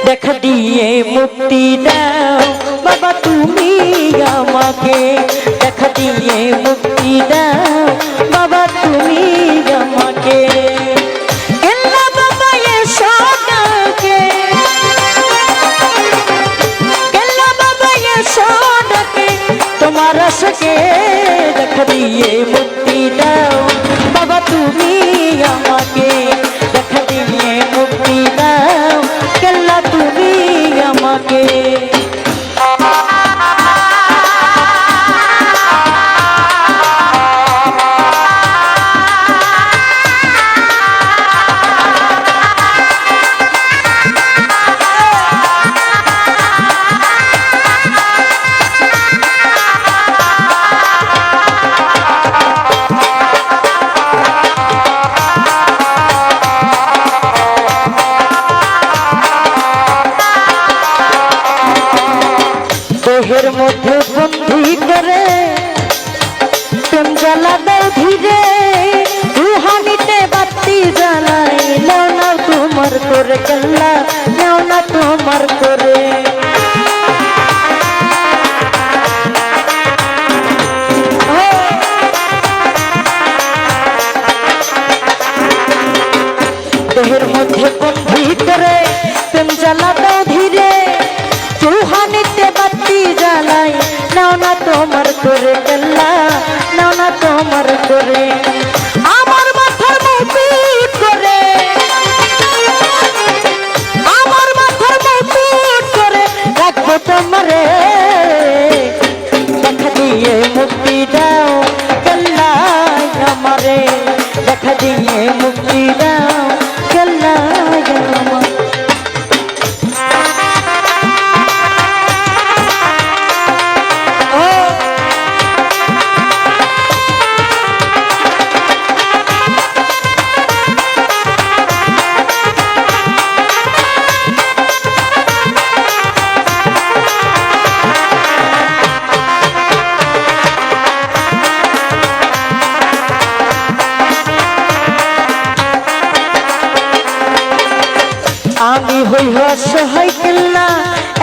দেখা দিয়ে মুক্তি দাও বাবা তুমি আমাকে, দেখা দিয়ে মুক্তি দাও বাবা তুমি আমাকে। কেল্লা বাবা এসো ডাকে, কেল্লা বাবা এসো ডাকে তোমার আশাকে, দেখা দিয়ে মুক্তি দাও বাবা তুমি আমাকে, দেখা দিয়ে মুক্তি দাও কেল্লা তুমি আমাকে। দেহের মধ্যে বন্দি করে প্রেম জ্বালা দাও ধীরে, রুহানিতে বাতি জ্বালাই নাও না তোমার করে কেল্লা, নাও না তোমার করে। দেহের মধ্যে বন্দি করে প্রেম জ্বালা দাও ধীরে, রুহানিতে বাতি জ্বালাই নাও না তোমার করে কেল্লা, নাও না তোমার করে। আমার মাথার মুকুট করে, আমার মাথার মুকুট করে রাখবো তোমারে, দেখা দিয়ে মুক্তি দাও কেল্লা আমারে, দেখা দিয়ে মুক্তি দাও কেল্লা আমার। আমি হই অসহায় কেল্লা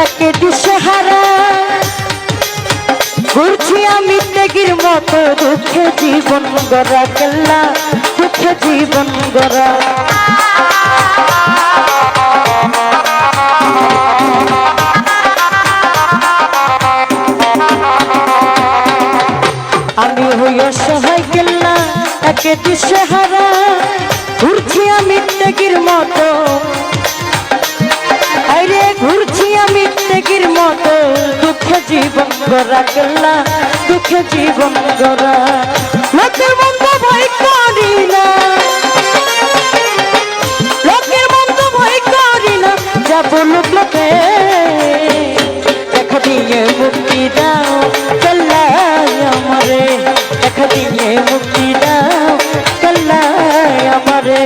একে দিশেহারা, ঘুরছি আমি ত্যাগীর মতো দুঃখে জীবন গড়া কেল্লা, দুঃখে জীবন গড়া। আমি হই অসহায় কেল্লা একে দিশেহারা, ঘুরছি আমি ত্যাগীর মতো, আরে ঘুরছি আমি ত্যাগীর মতো দুঃখে জীবন গড়া কেল্লা, দুঃখে জীবন গড়া। লোকের মন্দ ভয় করি না, লোকের মন্দ ভয় করি না, যা বলুক লোকে, দেখা দিয়ে মুক্তি দাও কেল্লা আমারে, দেখা দিয়ে মুক্তি দাও কেল্লা আমারে।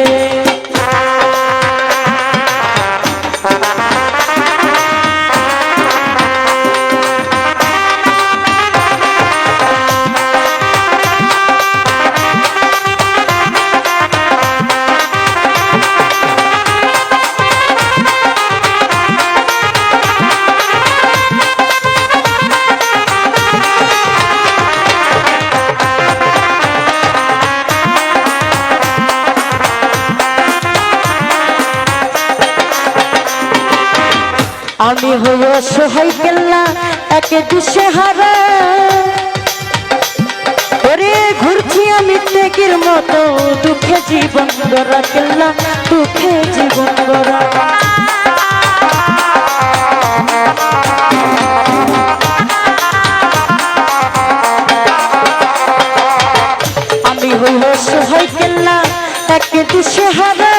আমি হই অসহায় কেল্লা একে দিশেহারা, ওরে ঘুরছি আমি ত্যাগীর মতো দুঃখে জীবন গড়া কেল্লা, দুঃখে জীবন গড়া। আমি হই অসহায় কেল্লা একে দিশেহারা,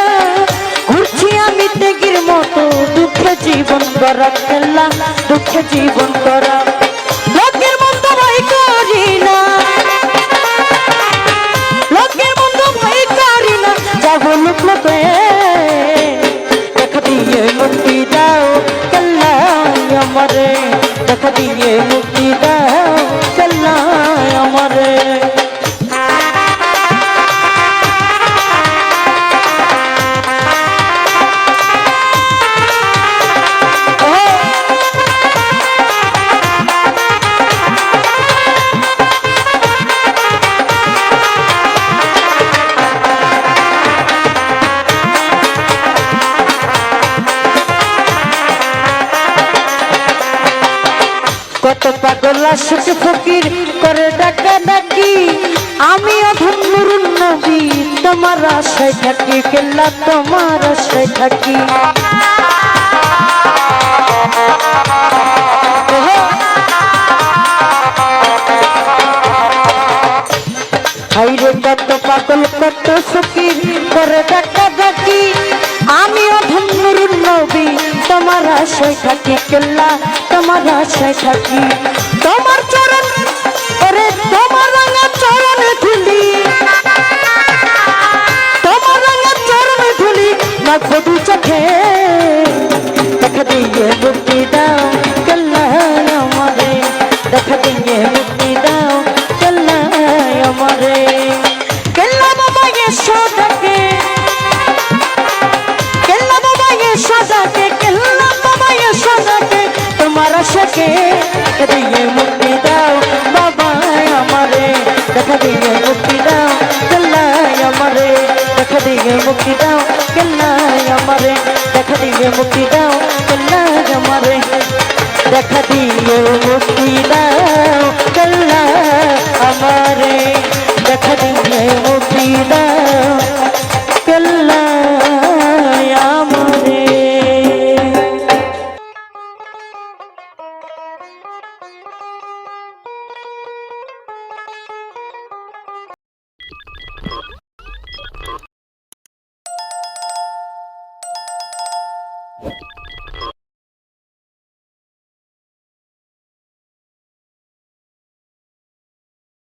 ঘুরছি আমি ত্যাগীর মতো দুঃখে জীবন গড়া কেল্লা, দুঃখে জীবন গড়া। লোকের মন্দ ভয় করি না, লোকের মন্দ ভয় করি না, যা বলুক লোকে, দেখা দিয়ে মুক্তি দাও কেল্লা আমারে, দেখা দিয়ে মুক্তি দাও কেল্লা আমারে। কত পাগল আশুক ফকির করে ডাকা ডাকি আমি অধম নুরুন নবী তোমার আশায় থাকি কেল্লা তোমার আশায় থাকি হাইরে কত পাগল কত ফকির করে ডাকা ডাকি আমি অধম নুরুন নবী তোমার আশায় থাকি কেল্লা তোমার আশায় থাকি তোমার চরণ ওরে তোমার রঙা চরণ ধুলি তোমার রঙা চরণ ধুলি না ফটু চোখে দেখা দিয়ে মুক্তি দাও কেল্লা আমারে দেখা দিয়ে মুক্তি দাও কেল্লা আমারে কেল্লা বাবা এসো ডাকে কেল্লা বাবা এসো ডাকে কেল্লা বাবা এসো ডাকে তোমার আশাকে দিয়ে মুক্তি দাও বাবা আমারে দেখা দিয়ে মুক্তি দাও কেল্লা আমারে দেখা দিয়ে মুক্তি দাও কেল্লা আমারে দেখা দিয়ে মুক্তি দাও কেল্লা আমারে দেখা দিয়ে মুক্তি দাও